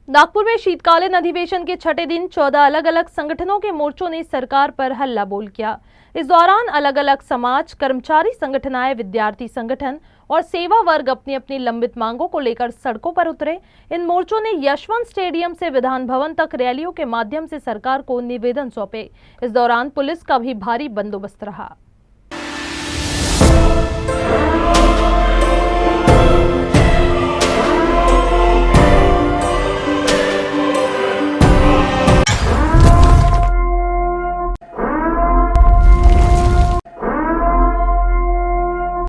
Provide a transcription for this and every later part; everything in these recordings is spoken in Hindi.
नागपुर में शीतकालीन अधिवेशन के छठे दिन 14 अलग अलग संगठनों के मोर्चों ने सरकार पर हल्ला बोल किया। इस दौरान अलग अलग समाज, कर्मचारी संगठन आए, विद्यार्थी संगठन और सेवा वर्ग अपनी अपनी लंबित मांगों को लेकर सड़कों पर उतरे। इन मोर्चों ने यशवंत स्टेडियम से विधान भवन तक रैलियों के माध्यम से सरकार को निवेदन सौंपे। इस दौरान पुलिस का भी भारी बंदोबस्त रहा।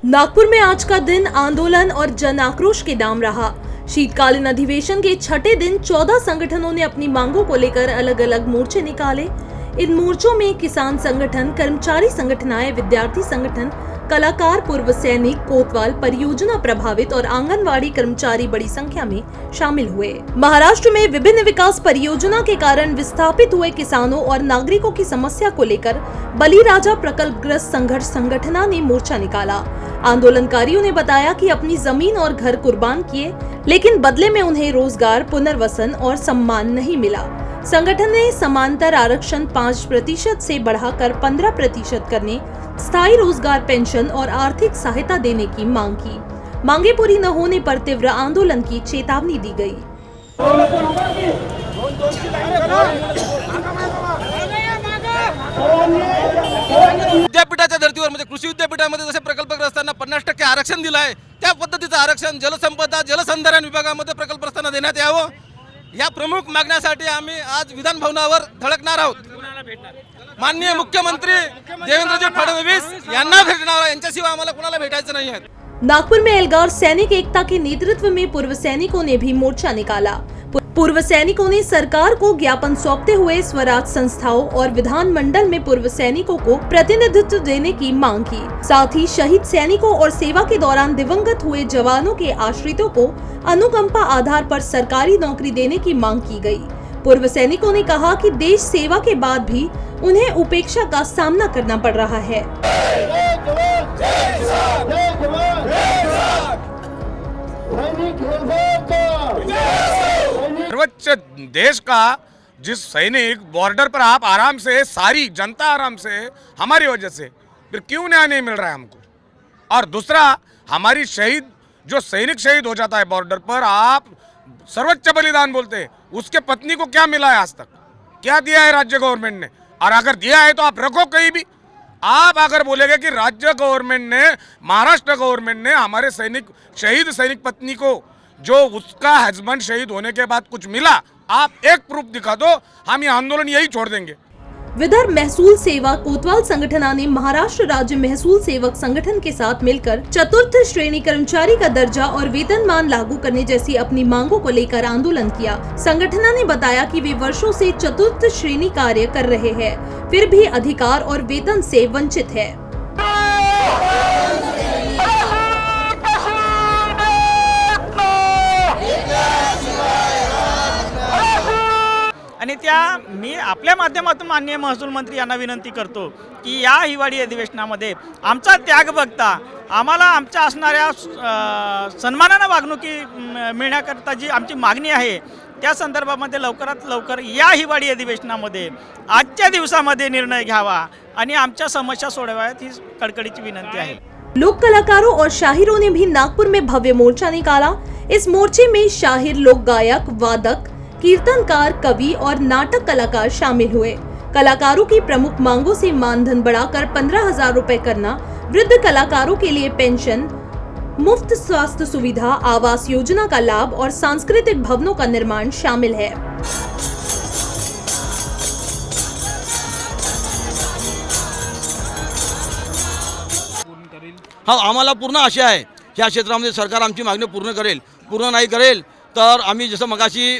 नागपुर में आज का दिन आंदोलन और जन आक्रोश के नाम रहा। शीतकालीन अधिवेशन के छठे दिन 14 संगठनों ने अपनी मांगों को लेकर अलग अलग मोर्चे निकाले। इन मोर्चों में किसान संगठन, कर्मचारी संगठन आए, विद्यार्थी संगठन, कलाकार, पूर्व सैनिक, कोतवाल, परियोजना प्रभावित और आंगनवाड़ी कर्मचारी बड़ी संख्या में शामिल हुए। महाराष्ट्र में विभिन्न विकास परियोजना के कारण विस्थापित हुए किसानों और नागरिकों की समस्या को लेकर बलिराजा प्रकल्पग्रस्त संघर्ष संगठन ने मोर्चा निकाला। आंदोलनकारियों ने बताया कि अपनी जमीन और घर कुर्बान किए, लेकिन बदले में उन्हें रोजगार, पुनर्वसन और सम्मान नहीं मिला। संगठन ने समांतर आरक्षण 5% से बढ़ाकर 15% करने, स्थायी रोजगार, पेंशन और आर्थिक सहायता देने की मांग की। मांगे पूरी न होने पर तीव्र आंदोलन की चेतावनी दी गई। विद्यापीठाच्या धर्तीवर म्हणजे कृषी विद्यापीठामध्ये जसे प्रकल्पग्रस्तांना 50% आरक्षण दिलं आहे, त्या पद्धतीचं आरक्षण जलसंपदा जलसंधारण विभागामध्ये प्रकल्पग्रस्तांना देण्यात यावं, या प्रमुख मागण्यासाठी आम्ही आज विधान भवनावर धडकणार आहोत। माननीय मुख्यमंत्री देवेंद्रजी फडणवीस यांना भेटणार, यांच्याशिवाय आम्हाला कुणाला भेटायचं नाही आहे। नागपुर में एल्गार सैनिक एकता के नेतृत्व में पूर्व सैनिकों ने भी मोर्चा निकाला। पूर्व सैनिकों ने सरकार को ज्ञापन सौंपते हुए स्वराज संस्थाओं और विधानमंडल में पूर्व सैनिकों को प्रतिनिधित्व देने की मांग की। साथ ही शहीद सैनिकों और सेवा के दौरान दिवंगत हुए जवानों के आश्रितों को अनुकंपा आधार पर सरकारी नौकरी देने की मांग की गई। पूर्व सैनिकों ने कहा कि देश सेवा के बाद भी उन्हें उपेक्षा का सामना करना पड़ रहा है। सर्वोच्च देश का जिस सैनिक बॉर्डर पर आप आराम से, सारी जनता आराम से, हमारी वजह से फिर क्यों न्याय नहीं मिल रहा है हमको। और दूसरा, हमारी शहीद जो सैनिक शहीद हो जाता है बॉर्डर पर, आप सर्वोच्च बलिदान बोलते हैं, उसके पत्नी को क्या मिला है आज तक, क्या दिया है राज्य गवर्नमेंट ने? और अगर दिया है तो आप रखो कहीं भी। आप अगर बोलेंगे कि राज्य गवर्नमेंट ने, महाराष्ट्र गवर्नमेंट ने हमारे सैनिक, शहीद सैनिक पत्नी को जो उसका हस्बैंड शहीद होने के बाद कुछ मिला, आप एक प्रूफ दिखा दो, हम ये आंदोलन यही छोड़ देंगे। विदर्भ महसूल सेवा कोतवाल संगठन ने महाराष्ट्र राज्य महसूल सेवक संगठन के साथ मिलकर चतुर्थ श्रेणी कर्मचारी का दर्जा और वेतनमान लागू करने जैसी अपनी मांगों को लेकर आंदोलन किया। संगठन ने बताया कि वे वर्षों से चतुर्थ श्रेणी कार्य कर रहे हैं, फिर भी अधिकार और वेतन से वंचित है। आणि त्या मी आपल्या माध्यमातून माननीय महसूल मंत्री यांना विनंती करतो की या हिवाळी अधिवेशनामध्ये आमचा त्याग बघता आम्हाला आमच्या असणाऱ्या सन्मानाने वागणुकी मिळण्याकरता जी आमची मागणी आहे, त्या संदर्भामध्ये लवकरात लवकर या हिवाळी अधिवेशनामध्ये आजच्या दिवसामध्ये निर्णय घ्यावा आणि आमच्या समस्या सोडवाव्यात ही कड़कड़ीची विनंती आहे। लोक कलाकारों और शाहिरों ने भी नागपुर में भव्य मोर्चा निकाला। इस मोर्चे में शाहिर, लोक गायक, वादक, कीर्तनकार, कवि और नाटक कलाकार शामिल हुए। कलाकारों की प्रमुख मांगों से मानधन बढ़ाकर 15,000 रुपए करना, वृद्ध कलाकारों के लिए पेंशन, मुफ्त स्वास्थ्य सुविधा, आवास योजना का लाभ और सांस्कृतिक भवनों का निर्माण शामिल है। हाँ, आम्हाला पूर्ण आशा आहे या क्षेत्रामध्ये सरकार आमची मागणी पूर्ण करेल। पूर्ण नाही करेल तर आम्ही जसं मगाशी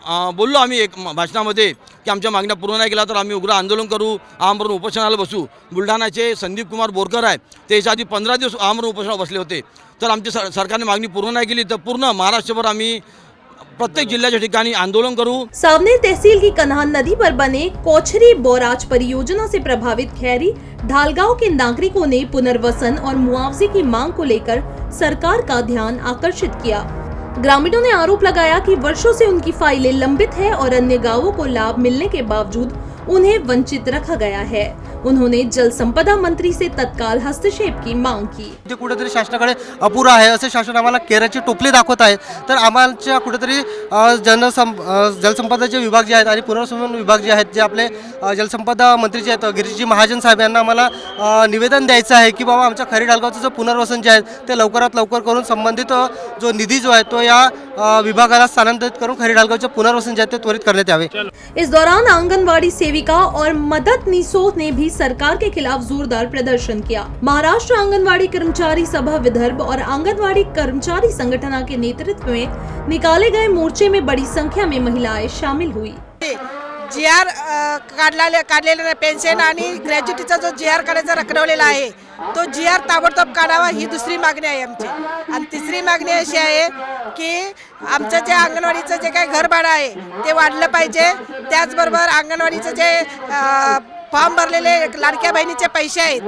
बोललो आम्ही एक भाषणामध्ये की आमच्या मागण्या पूर्ण नाही केला तर आम्ही उग्र आंदोलन करू, आमरण उपोषणाला बसू। बुलढाण्याचे संदीप कुमार बोरकर आहे, ते याच्या आधी 15 दिवस आमरण उपोषणाला बसले होते। तर आमची सरकारने मागणी पूर्ण नाही केली तर पूर्ण महाराष्ट्रभर आम्ही प्रत्येक जिल्ह्याच्या ठिकाणी आंदोलन करू। सावनेर तहसील की कन्हान नदी पर बने कोचरी बोराज परियोजना से प्रभावित खैरी ढालगांव के नागरिकों ने पुनर्वसन और मुआवजे की मांग को लेकर सरकार का ध्यान आकर्षित किया। ग्रामीणों ने आरोप लगाया कि वर्षों से उनकी फाइलें लंबित है और अन्य गांवों को लाभ मिलने के बावजूद उन्हें वंचित रखा गया है। उन्होंने जल संपदा मंत्री से तत्काल हस्तक्षेप की मांग की। जे कुठेतरी शासनाकडे अपुरा आहे असे शासन आम्हाला केराची टोपली दाखवत आहे, तर आम्हाला कुठेतरी जलसंपदाचे विभाग जे आहेत आणि पुनर्वसन विभाग जे आहेत, जे आपले जलसंपदा मंत्री जे आहेत गिरीशजी महाजन साहेब यांना आम्हाला निवेदन द्यायचं आहे की बाबा आमच्या खरी ढालगावचं जो पुनर्वसन जे आहे ते लवकरात लवकर करून संबंधित जो निधी जो आहे तो या विभागाला स्थानांतरित करून खरी ढालगावचे पुनर्वसन जे आहे ते त्वरित करण्यात यावे। इस दौरान आंगनवाड़ी सेविका और मददनीसों ने भी सरकार के खिलाफ जोरदार प्रदर्शन किया। महाराष्ट्र आंगनवाड़ी कर्मचारी सभा विदर्भ और आंगनवाड़ी कर्मचारी संगठना के नेतृत्व में निकाले गए मोर्चे में बड़ी संख्या में महिलाएं शामिल हुई। GR काढलेला पेन्शन आणि ग्रॅज्युटीचा जो GR काढायचा रखडवलेला आहे तो GR ताबडतोब काढावा ही दुसरी मागणी आहे आमची। आणि तिसरी मागणी अशी आहे की आमचं जे अंगणवाडीचं जे काही घरभाडं आहे ते वाढलं पाहिजे। त्याचबरोबर अंगणवाडीचं जे फॉर्म भरलेले लाडक्या बहिणीचे पैसे आहेत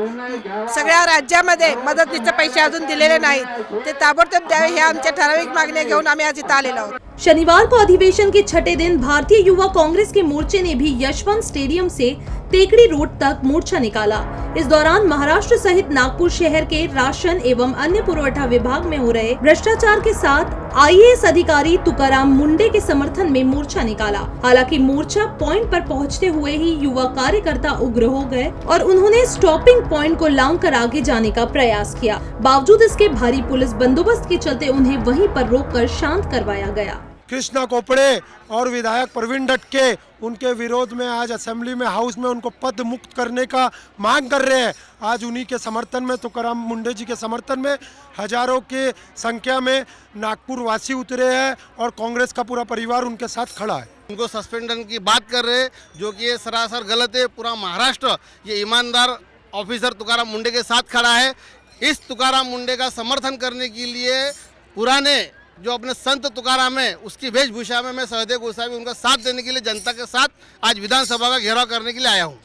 सगळ्या राज्यामध्ये मदतीचे पैसे अजून दिलेले नाहीत ते ताबडतोब द्यावे हे आमच्या ठराविक मागण्या घेऊन आम्ही आज इथं आलेलो आहोत। शनिवार को अधिवेशन के छठे दिन भारतीय युवा कांग्रेस के मोर्चे ने भी यशवंत स्टेडियम से टेकड़ी रोड तक मोर्चा निकाला। इस दौरान महाराष्ट्र सहित नागपुर शहर के राशन एवं अन्य पुरवठा विभाग में हो रहे भ्रष्टाचार के साथ IAS अधिकारी तुकाराम मुंडे के समर्थन में मोर्चा निकाला। हालांकि मोर्चा पॉइंट पर पहुंचते हुए ही युवा कार्यकर्ता उग्र हो गए और उन्होंने स्टॉपिंग पॉइंट को लांघकर आगे जाने का प्रयास किया। बावजूद इसके भारी पुलिस बंदोबस्त के चलते उन्हें वहीं पर रोककर शांत करवाया गया। कृष्णा कोपड़े और विधायक प्रवीण डटके उनके विरोध में आज असेंबली में हाउस में उनको पद मुक्त करने का मांग कर रहे हैं। आज उन्हीं के समर्थन में तुकाराम मुंडे जी के समर्थन में हजारों की संख्या में नागपुर वासी उतरे हैं और कांग्रेस का पूरा परिवार उनके साथ खड़ा है। उनको सस्पेंशन की बात कर रहे हैं जो कि ये सरासर गलत है। पूरा महाराष्ट्र ये ईमानदार ऑफिसर तुकाराम मुंडे के साथ खड़ा है। इस तुकाराम मुंडे का समर्थन करने के लिए पुराने जो अपने संत तुकाराम है उसकी वेशभूषा में मैं सहदेव गोसावी उनका साथ देने के लिए जनता के साथ आज विधानसभा का घेराव करने के लिए आया हूँ।